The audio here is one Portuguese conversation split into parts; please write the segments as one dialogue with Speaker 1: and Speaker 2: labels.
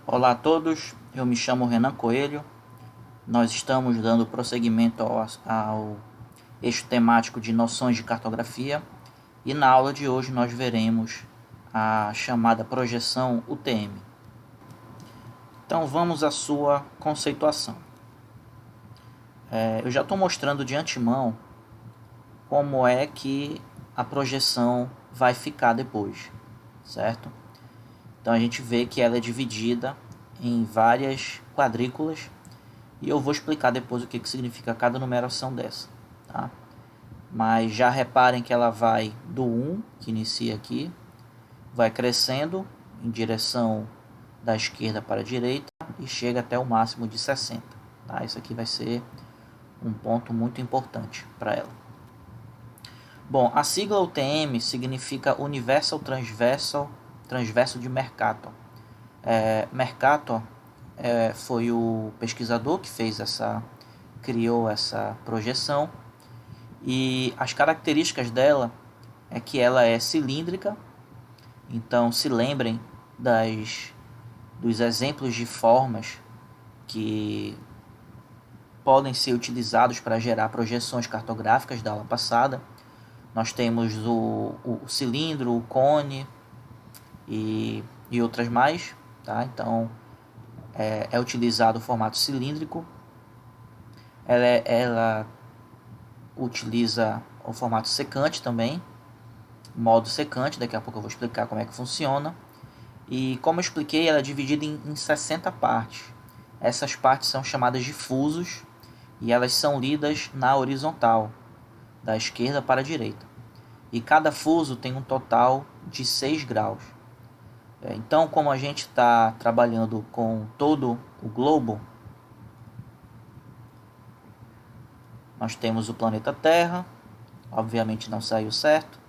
Speaker 1: Olá a todos, eu me chamo Renan Coelho. Nós estamos dando prosseguimento ao eixo temático de noções de cartografia e na aula de hoje nós veremos a chamada projeção UTM. Então vamos à sua conceituação. Eu já estou mostrando de antemão como é que a projeção vai ficar depois, certo? Então a gente vê que ela é dividida em várias quadrículas e eu vou explicar depois o que significa cada numeração dessa, tá? Mas já reparem que ela vai do 1, que inicia aqui, vai crescendo em direção da esquerda para a direita e chega até o máximo de 60. Tá? Isso aqui vai ser um ponto muito importante para ela. Bom, a sigla UTM significa Universal Transverso de Mercator. Mercator foi o pesquisador que criou essa projeção, e as características dela é que ela é cilíndrica. Então se lembrem dos exemplos de formas que podem ser utilizados para gerar projeções cartográficas da aula passada. Nós temos o cilindro, o cone e outras mais, tá? Então é utilizado o formato cilíndrico. Ela utiliza o formato secante também, modo secante. Daqui a pouco eu vou explicar como é que funciona. E como eu expliquei, ela é dividida em 60 partes. Essas partes são chamadas de fusos e elas são lidas na horizontal, da esquerda para a direita. E cada fuso tem um total de 6 graus. Então, como a gente está trabalhando com todo o globo, nós temos o planeta Terra. Obviamente não saiu certo,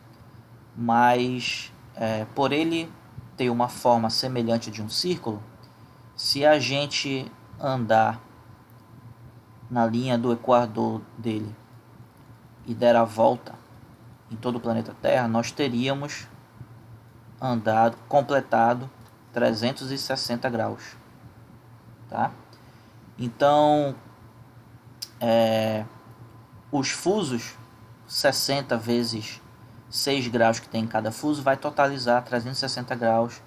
Speaker 1: mas por ele ter uma forma semelhante de um círculo, se a gente andar na linha do equador dele e der a volta em todo o planeta Terra, nós teríamos completado 360 graus, tá? Então, os fusos, 60 vezes 6 graus que tem em cada fuso, vai totalizar 360 graus,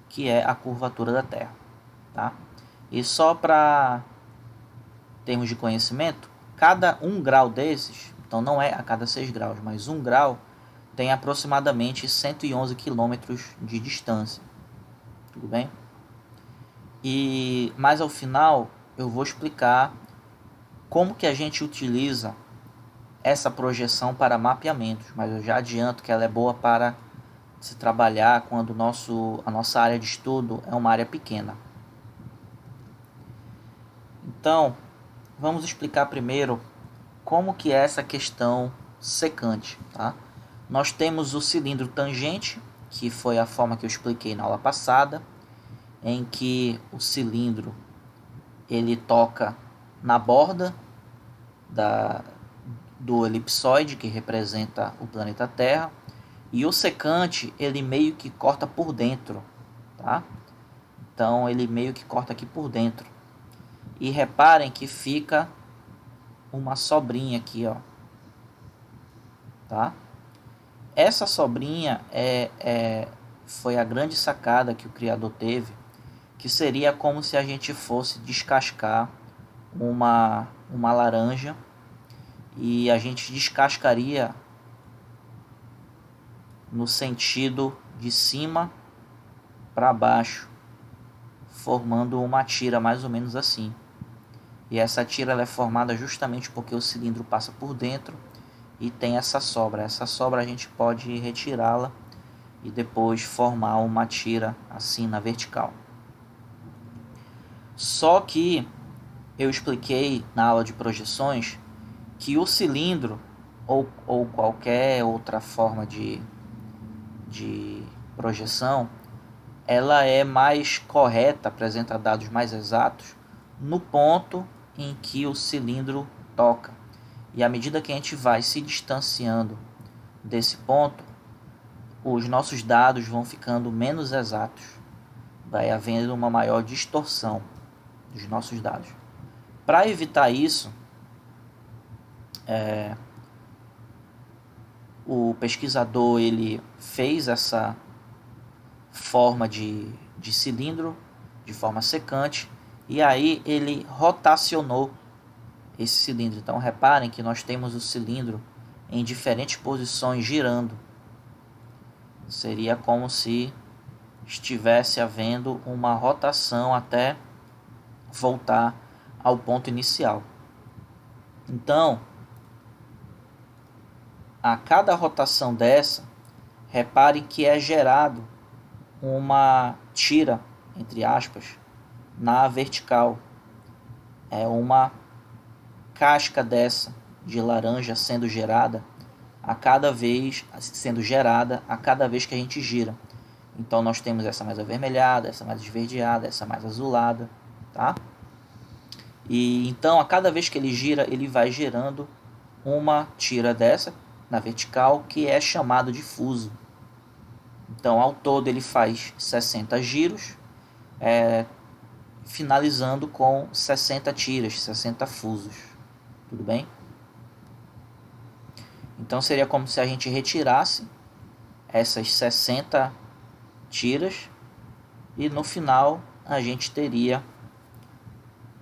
Speaker 1: que é a curvatura da Terra, tá? E só para termos de conhecimento, cada 1 grau desses, então não é a cada 6 graus, mas 1 grau tem aproximadamente 111 quilômetros de distância. Tudo bem? E mais ao final eu vou explicar como que a gente utiliza essa projeção para mapeamentos, mas eu já adianto que ela é boa para se trabalhar quando a nossa área de estudo é uma área pequena. Então, vamos explicar primeiro como que é essa questão secante, tá? Nós temos o cilindro tangente, que foi a forma que eu expliquei na aula passada, em que o cilindro ele toca na borda do elipsoide, que representa o planeta Terra, e o secante ele meio que corta por dentro, tá? Então ele meio que corta aqui por dentro. E reparem que fica uma sobrinha aqui, ó, tá? Essa sobrinha foi a grande sacada que o criador teve, que seria como se a gente fosse descascar uma laranja, e a gente descascaria no sentido de cima para baixo, formando uma tira mais ou menos assim. E essa tira ela é formada justamente porque o cilindro passa por dentro e tem essa sobra. Essa sobra a gente pode retirá-la e depois formar uma tira assim na vertical. Só que eu expliquei na aula de projeções que o cilindro ou qualquer outra forma de projeção, ela é mais correta, apresenta dados mais exatos no ponto em que o cilindro toca. E à medida que a gente vai se distanciando desse ponto, os nossos dados vão ficando menos exatos. vai havendo uma maior distorção dos nossos dados. Para evitar isso, o pesquisador ele fez essa forma de cilindro de forma secante e aí ele rotacionou esse cilindro. Então reparem que nós temos o cilindro em diferentes posições girando. Seria como se estivesse havendo uma rotação até voltar ao ponto inicial. Então, a cada rotação dessa, reparem que é gerado uma tira, entre aspas, na vertical. É uma casca dessa de laranja sendo gerada a cada vez que a gente gira. Então nós temos essa mais avermelhada, essa mais esverdeada, essa mais azulada, tá? E então a cada vez que ele gira, ele vai gerando uma tira dessa na vertical, que é chamado de fuso. Então ao todo ele faz 60 giros, finalizando com 60 tiras, 60 fusos. Tudo bem? Então seria como se a gente retirasse essas 60 tiras e no final a gente teria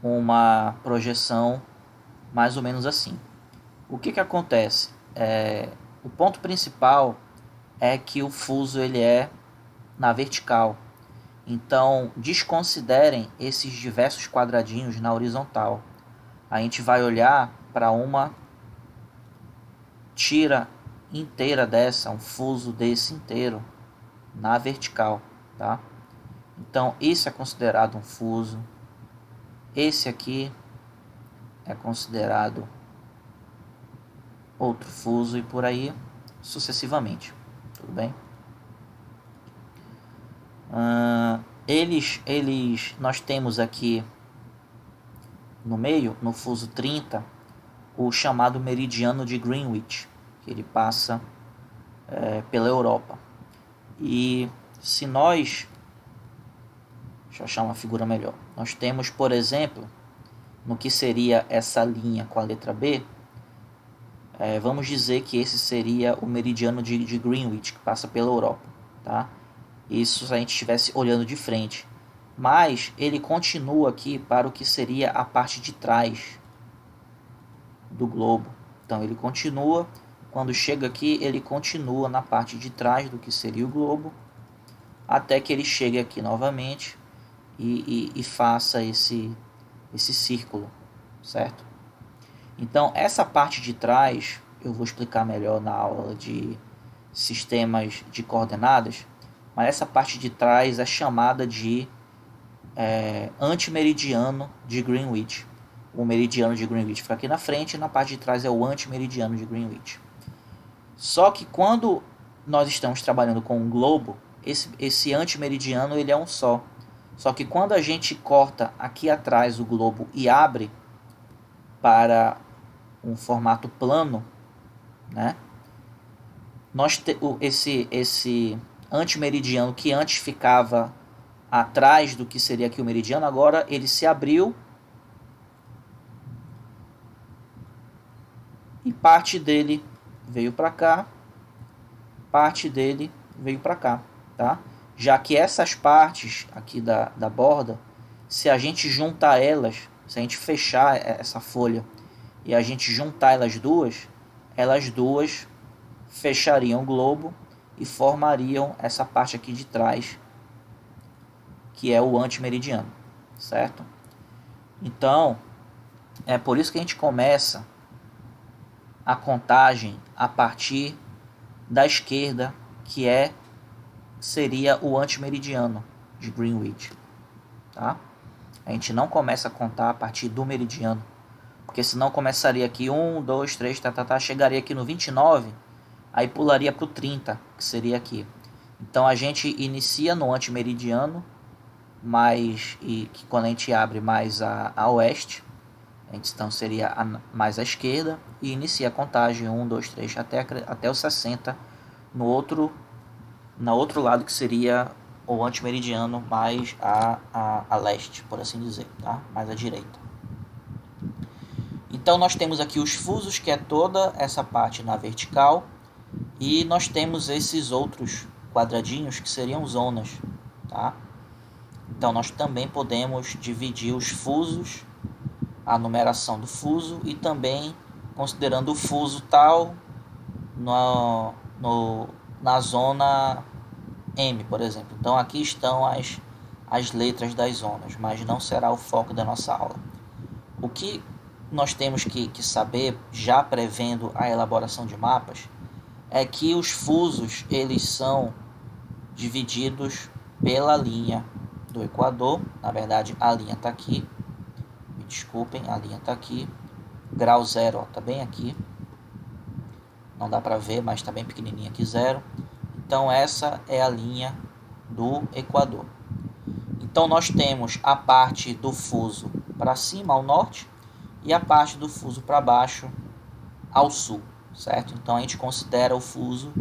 Speaker 1: uma projeção mais ou menos assim. O que acontece? O ponto principal é que o fuso ele é na vertical. Então desconsiderem esses diversos quadradinhos na horizontal. A gente vai olhar para uma tira inteira dessa, um fuso desse inteiro na vertical, tá? Então isso é considerado um fuso. Esse aqui é considerado outro fuso e por aí sucessivamente. Tudo bem? Nós temos aqui no meio, no fuso 30, o chamado meridiano de Greenwich, que ele passa pela Europa. E se nós... Deixa eu achar uma figura melhor. Nós temos, por exemplo, no que seria essa linha com a letra B, vamos dizer que esse seria o meridiano de Greenwich, que passa pela Europa, tá? Isso se a gente estivesse olhando de frente. Mas ele continua aqui para o que seria a parte de trás do globo. Então ele continua, quando chega aqui, ele continua na parte de trás do que seria o globo, até que ele chegue aqui novamente e faça esse círculo, certo? Então essa parte de trás eu vou explicar melhor na aula de sistemas de coordenadas, mas essa parte de trás é chamada de antimeridiano de Greenwich. O meridiano de Greenwich fica aqui na frente e na parte de trás é o antimeridiano de Greenwich. Só que quando nós estamos trabalhando com um globo, esse antimeridiano ele é um só. Só que quando a gente corta aqui atrás o globo e abre para um formato plano, né? Esse antimeridiano que antes ficava atrás do que seria aqui o meridiano, agora ele se abriu e parte dele veio para cá, parte dele veio para cá, tá? Já que essas partes aqui da borda, se a gente juntar elas, se a gente fechar essa folha e a gente juntar elas duas fechariam o globo e formariam essa parte aqui de trás, que é o antimeridiano, certo? Então, é por isso que a gente começa a contagem a partir da esquerda, que seria o antimeridiano de Greenwich, tá? A gente não começa a contar a partir do meridiano, porque senão começaria aqui 1, 2, 3, chegaria aqui no 29, aí pularia para o 30, que seria aqui. Então a gente inicia no antimeridiano, que quando a gente abre mais a oeste, então seria mais à esquerda, e inicia a contagem 1, 2, 3 até o 60 no outro lado, que seria ou antimeridiano mais a leste, por assim dizer, tá? Mais à direita. Então nós temos aqui os fusos, que é toda essa parte na vertical, e nós temos esses outros quadradinhos que seriam zonas, tá? Então nós também podemos dividir os fusos, a numeração do fuso, e também considerando o fuso tal na zona M, por exemplo. Então aqui estão as letras das zonas, mas não será o foco da nossa aula. O que nós temos que saber, já prevendo a elaboração de mapas, é que os fusos eles são divididos pela linha do Equador. Na verdade, a linha está aqui. Me desculpem, a linha está aqui. Grau zero está bem aqui. Não dá para ver, mas está bem pequenininha aqui, 0. Então essa é a linha do Equador. Então nós temos a parte do fuso para cima, ao norte, e a parte do fuso para baixo, ao sul, certo? Então a gente considera o fuso,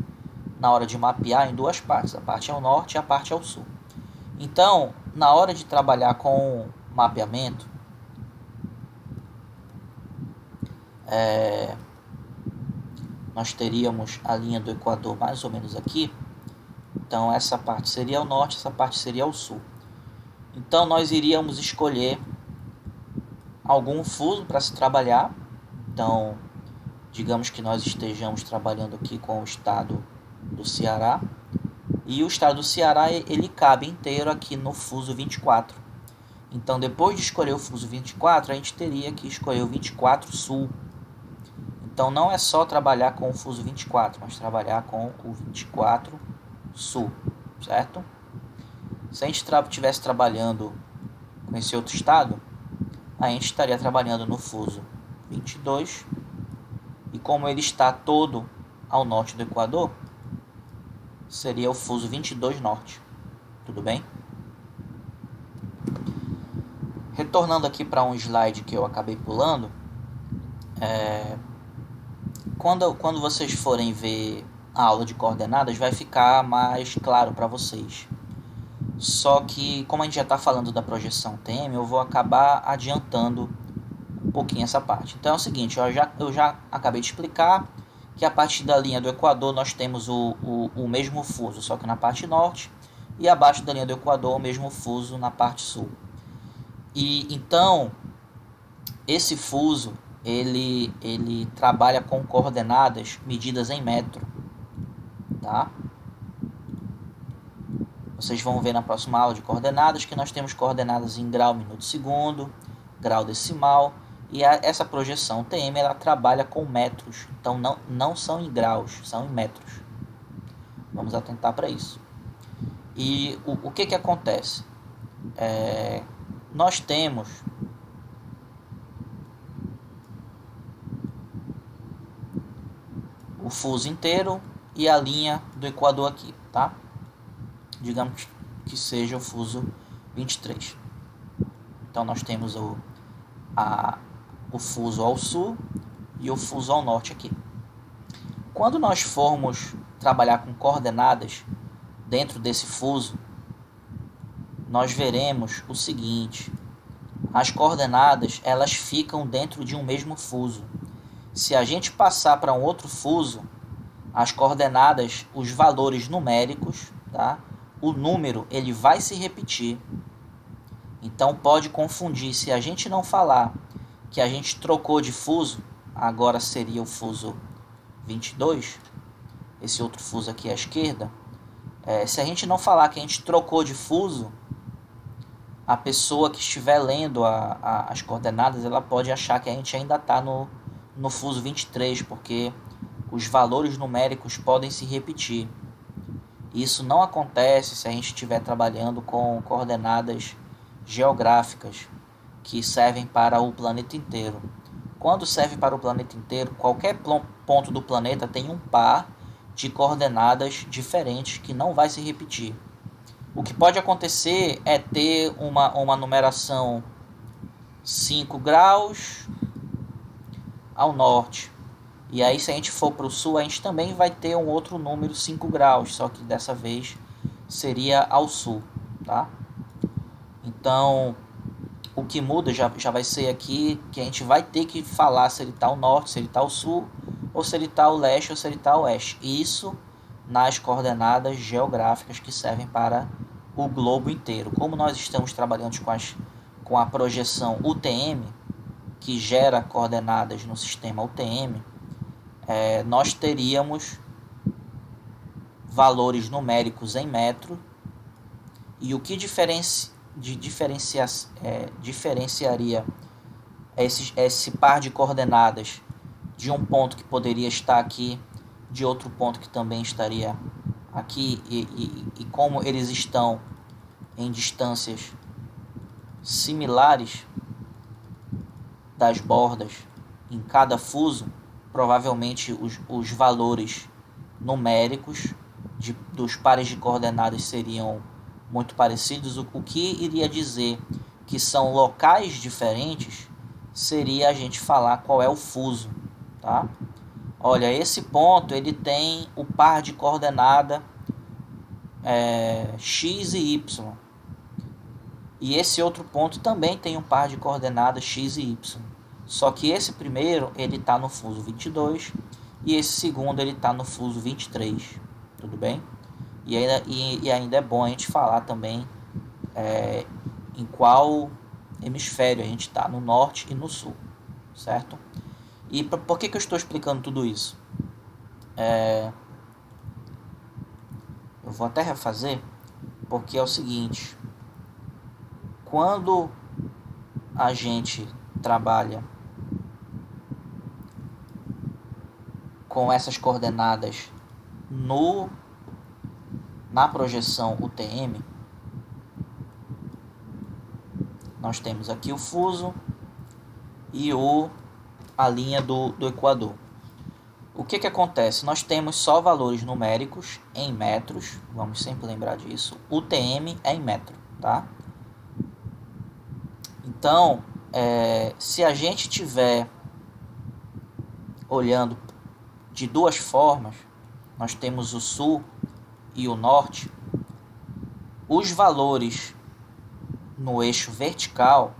Speaker 1: na hora de mapear, em duas partes, a parte ao norte e a parte ao sul. Então, na hora de trabalhar com mapeamento, nós teríamos a linha do Equador mais ou menos aqui. Então essa parte seria ao norte, essa parte seria ao sul. Então nós iríamos escolher algum fuso para se trabalhar. Então, digamos que nós estejamos trabalhando aqui com o estado do Ceará. E o estado do Ceará, ele cabe inteiro aqui no fuso 24. Então, depois de escolher o fuso 24, a gente teria que escolher o 24 sul. Então, não é só trabalhar com o fuso 24, mas trabalhar com o 24 sul, certo? Se a gente estivesse trabalhando com esse outro estado, a gente estaria trabalhando no fuso 22, e como ele está todo ao norte do Equador, seria o fuso 22 norte. Tudo bem? Retornando aqui para um slide que eu acabei pulando, quando vocês forem ver a aula de coordenadas, vai ficar mais claro para vocês. Só que, como a gente já está falando da projeção TM, eu vou acabar adiantando um pouquinho essa parte. Então é o seguinte, eu já acabei de explicar que a partir da linha do Equador nós temos o mesmo fuso, só que na parte norte, e abaixo da linha do Equador o mesmo fuso na parte sul. E então, esse fuso, ele trabalha com coordenadas medidas em metro, tá? Vocês vão ver na próxima aula de coordenadas que nós temos coordenadas em grau, minuto, segundo, grau decimal, e essa projeção TM ela trabalha com metros, então não são em graus, são em metros. Vamos atentar para isso. E o que acontece? Nós temos o fuso inteiro e a linha do Equador aqui, tá? Digamos que seja o fuso 23. Então nós temos o fuso ao sul e o fuso ao norte aqui. Quando nós formos trabalhar com coordenadas dentro desse fuso, nós veremos o seguinte: as coordenadas elas ficam dentro de um mesmo fuso. Se a gente passar para um outro fuso, as coordenadas, os valores numéricos, tá? O número ele vai se repetir. Então pode confundir. Se a gente não falar que a gente trocou de fuso, agora seria o fuso 22, esse outro fuso aqui à esquerda. Se a gente não falar que a gente trocou de fuso, a pessoa que estiver lendo as coordenadas, ela pode achar que a gente ainda está no fuso 23, porque os valores numéricos podem se repetir. Isso não acontece se a gente estiver trabalhando com coordenadas geográficas que servem para o planeta inteiro. Quando serve para o planeta inteiro, qualquer ponto do planeta tem um par de coordenadas diferentes que não vai se repetir. O que pode acontecer é ter uma numeração 5 graus ao norte. E aí, se a gente for para o sul, a gente também vai ter um outro número 5 graus, só que dessa vez seria ao sul, tá? Então, o que muda já vai ser aqui que a gente vai ter que falar se ele está ao norte, se ele está ao sul, ou se ele está ao leste, ou se ele está ao oeste. Isso nas coordenadas geográficas que servem para o globo inteiro. Como nós estamos trabalhando com a projeção UTM, que gera coordenadas no sistema UTM, nós teríamos valores numéricos em metro, e o que diferenciaria esse par de coordenadas de um ponto que poderia estar aqui, de outro ponto que também estaria aqui, e como eles estão em distâncias similares das bordas em cada fuso, provavelmente os valores numéricos dos pares de coordenadas seriam muito parecidos. O que iria dizer que são locais diferentes seria a gente falar qual é o fuso, tá? Olha, esse ponto ele tem o par de coordenada x e y, e esse outro ponto também tem um par de coordenadas x e y, só que esse primeiro ele está no fuso 22 e esse segundo ele está no fuso 23, tudo bem? E ainda é bom a gente falar também em qual hemisfério a gente está, no norte e no sul, certo? E por que eu estou explicando tudo isso? Eu vou até refazer, porque é o seguinte: quando a gente trabalha com essas coordenadas na projeção UTM, nós temos aqui o fuso e a linha do equador. O que acontece? Nós temos só valores numéricos em metros, vamos sempre lembrar disso. UTM é em metro, tá? Então, se a gente estiver olhando de duas formas, nós temos o sul e o norte, os valores no eixo vertical,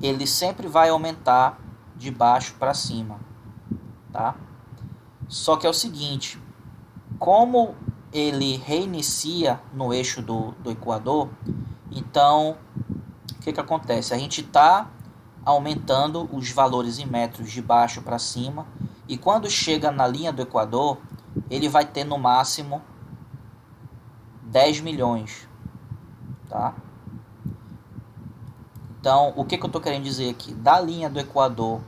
Speaker 1: ele sempre vai aumentar de baixo para cima, tá? Só que é o seguinte, como ele reinicia no eixo do equador, então o que acontece? A gente está aumentando os valores em metros de baixo para cima, e quando chega na linha do equador, ele vai ter no máximo 10 milhões, tá? Então, o que eu estou querendo dizer aqui? Da linha do equador,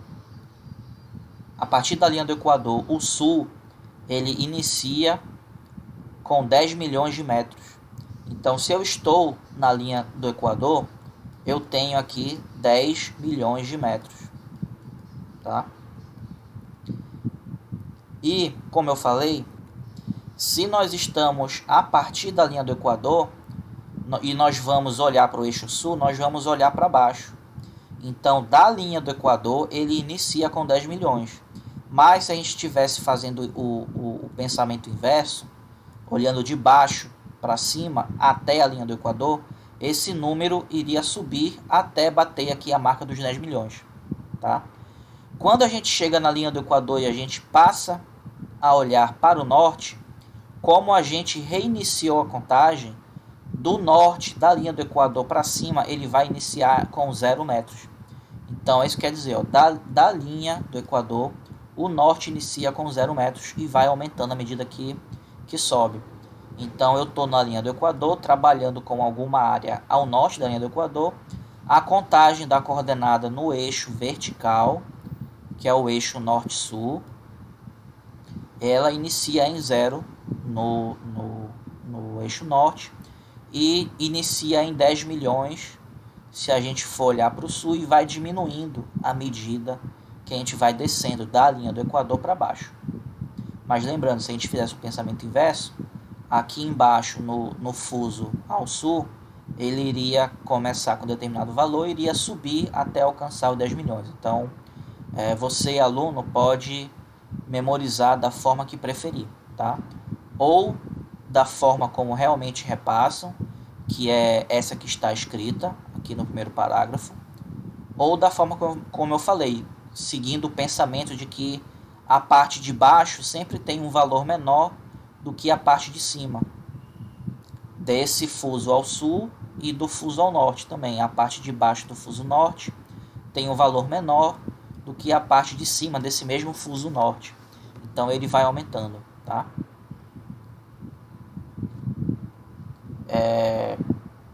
Speaker 1: a partir da linha do equador, o sul, ele inicia com 10 milhões de metros. Então, se eu estou na linha do equador, eu tenho aqui 10 milhões de metros, tá? E, como eu falei, se nós estamos a partir da linha do equador e nós vamos olhar para o eixo sul, nós vamos olhar para baixo. Então, da linha do equador, ele inicia com 10 milhões. Mas se a gente estivesse fazendo o pensamento inverso, olhando de baixo para cima até a linha do equador, esse número iria subir até bater aqui a marca dos 10 milhões. Tá? Quando a gente chega na linha do equador e a gente passa a olhar para o norte, como a gente reiniciou a contagem, do norte, da linha do equador para cima, ele vai iniciar com 0 metros. Então, isso quer dizer, ó, da linha do equador, o norte inicia com 0 metros e vai aumentando à medida que sobe. Então, eu estou na linha do equador, trabalhando com alguma área ao norte da linha do equador. A contagem da coordenada no eixo vertical, que é o eixo norte-sul, ela inicia em 0 no eixo norte e inicia em 10 milhões se a gente for olhar para o sul, e vai diminuindo à medida que a gente vai descendo da linha do equador para baixo. Mas lembrando, se a gente fizesse o pensamento inverso, aqui embaixo no fuso ao sul, ele iria começar com determinado valor e iria subir até alcançar os 10 milhões. Então, você, aluno, pode memorizar da forma que preferir, tá? Ou da forma como realmente repassam, que é essa que está escrita aqui no primeiro parágrafo, ou da forma como eu falei, seguindo o pensamento de que a parte de baixo sempre tem um valor menor do que a parte de cima, desse fuso ao sul e do fuso ao norte também. A parte de baixo do fuso norte tem um valor menor do que a parte de cima desse mesmo fuso norte. Então ele vai aumentando, tá?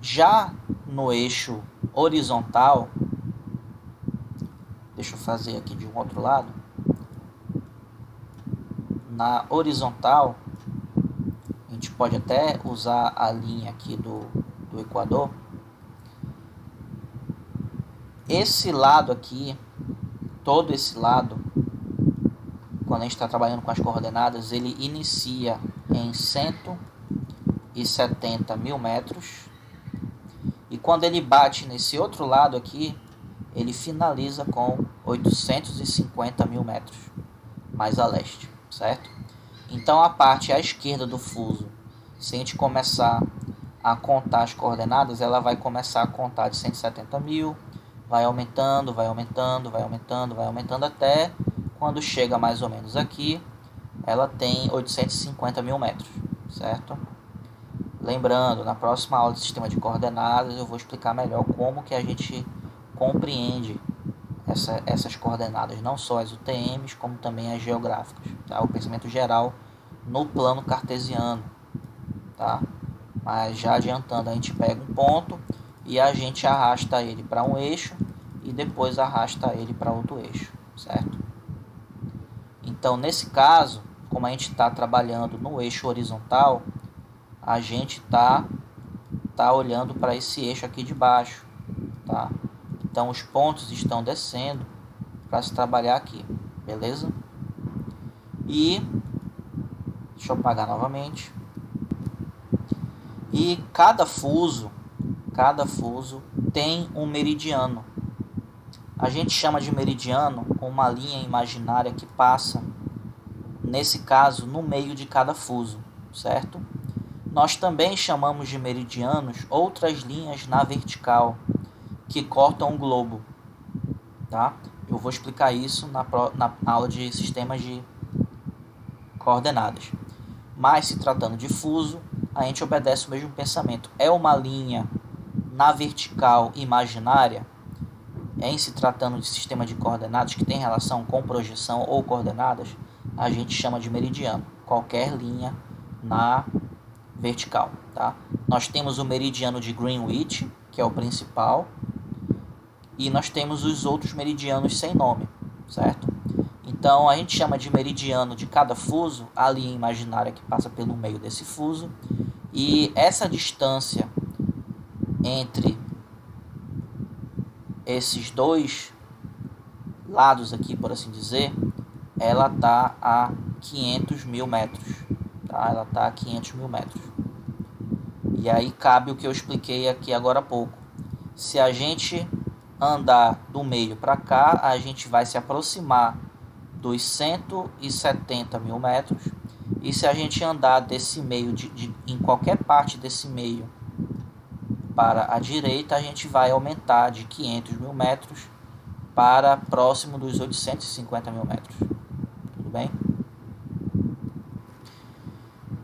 Speaker 1: Já no eixo horizontal, deixa eu fazer aqui de um outro lado. Na horizontal, a gente pode até usar a linha aqui do equador. Esse lado aqui, todo esse lado, quando a gente está trabalhando com as coordenadas, ele inicia em 170 mil metros. E quando ele bate nesse outro lado aqui, ele finaliza com 850 mil metros mais a leste, certo? Então a parte à esquerda do fuso, se a gente começar a contar as coordenadas, ela vai começar a contar de 170 mil, vai aumentando, vai aumentando, vai aumentando, vai aumentando até quando chega mais ou menos aqui, ela tem 850 mil metros, certo? Lembrando, na próxima aula de sistema de coordenadas eu vou explicar melhor como que a gente compreende essas coordenadas, não só as UTMs, como também as geográficas, tá? O pensamento geral no plano cartesiano, tá? Mas já adiantando, a gente pega um ponto e a gente arrasta ele para um eixo e depois arrasta ele para outro eixo, certo? Então, nesse caso, como a gente está trabalhando no eixo horizontal, a gente tá olhando para esse eixo aqui de baixo, tá? Então os pontos estão descendo para se trabalhar aqui, beleza? E deixa eu apagar novamente. E cada fuso tem um meridiano. A gente chama de meridiano uma linha imaginária que passa, nesse caso, no meio de cada fuso, certo? Nós também chamamos de meridianos outras linhas na vertical que cortam o globo, tá? Eu vou explicar isso na aula de sistemas de coordenadas. Mas se tratando de fuso, a gente obedece o mesmo pensamento. É uma linha na vertical imaginária, em se tratando de sistema de coordenadas que tem relação com projeção ou coordenadas, a gente chama de meridiano. Qualquer linha na vertical, tá? Nós temos o meridiano de Greenwich, que é o principal, e nós temos os outros meridianos sem nome, certo? Então a gente chama de meridiano de cada fuso a linha imaginária que passa pelo meio desse fuso, e essa distância entre esses dois lados aqui, por assim dizer, ela está a 500 mil metros, tá? Ela está a 500 mil metros. E aí cabe o que eu expliquei aqui agora há pouco. Se a gente andar do meio para cá, a gente vai se aproximar dos 170 mil metros. E se a gente andar desse meio, em qualquer parte desse meio para a direita, a gente vai aumentar de 500 mil metros para próximo dos 850 mil metros. Tudo bem?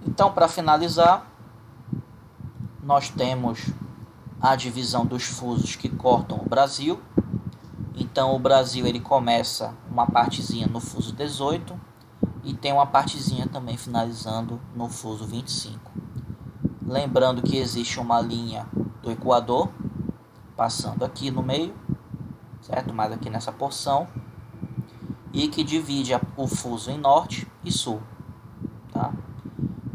Speaker 1: Então, para finalizar, nós temos a divisão dos fusos que cortam o Brasil. Então o Brasil ele começa uma partezinha no fuso 18 e tem uma partezinha também finalizando no fuso 25. Lembrando que existe uma linha do Equador passando aqui no meio, certo? Mais aqui nessa porção, e que divide o fuso em norte e sul, tá?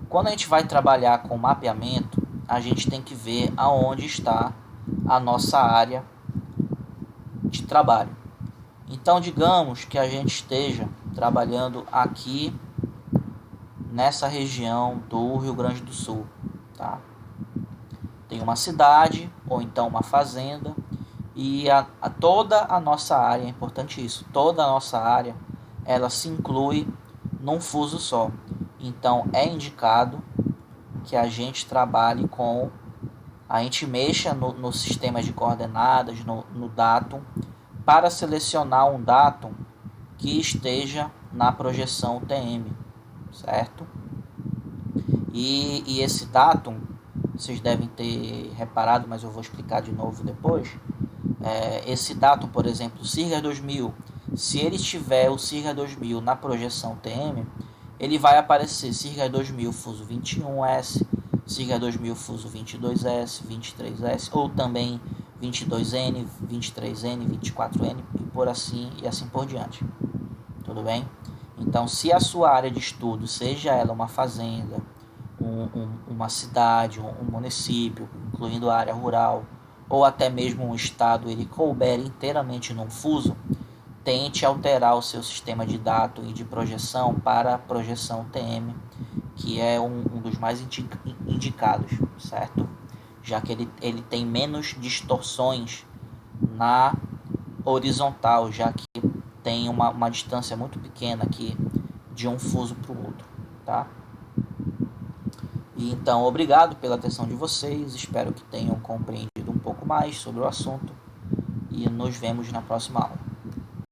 Speaker 1: Quando a gente vai trabalhar com mapeamento, a gente tem que ver aonde está a nossa área de trabalho. Então, digamos que a gente esteja trabalhando aqui nessa região do Rio Grande do Sul, tá? Tem uma cidade ou então uma fazenda e toda a nossa área, é importante isso, toda a nossa área, ela se inclui num fuso só. Então é indicado que a gente trabalhe com, a gente mexa no sistema de coordenadas, no datum, para selecionar um datum que esteja na projeção TM, certo? E esse datum, vocês devem ter reparado, mas eu vou explicar de novo depois. Esse datum, por exemplo, o Sirga 2000, se ele tiver o Sirga 2000 na projeção TM, ele vai aparecer Sirga 2000 fuso 21S, Sirga 2000 fuso 22S, 23S, ou também 22N, 23N, 24N e assim por diante. Tudo bem? Então, se a sua área de estudo, seja ela uma fazenda, uma cidade, um município, incluindo a área rural, ou até mesmo um estado, ele couber inteiramente num fuso, tente alterar o seu sistema de dados e de projeção para a projeção TM, que é um dos mais indicados, certo? Já que ele tem menos distorções na horizontal, já que tem uma distância muito pequena aqui de um fuso para o outro, tá? E então, obrigado pela atenção de vocês, espero que tenham compreendido um pouco mais sobre o assunto e nos vemos na próxima aula.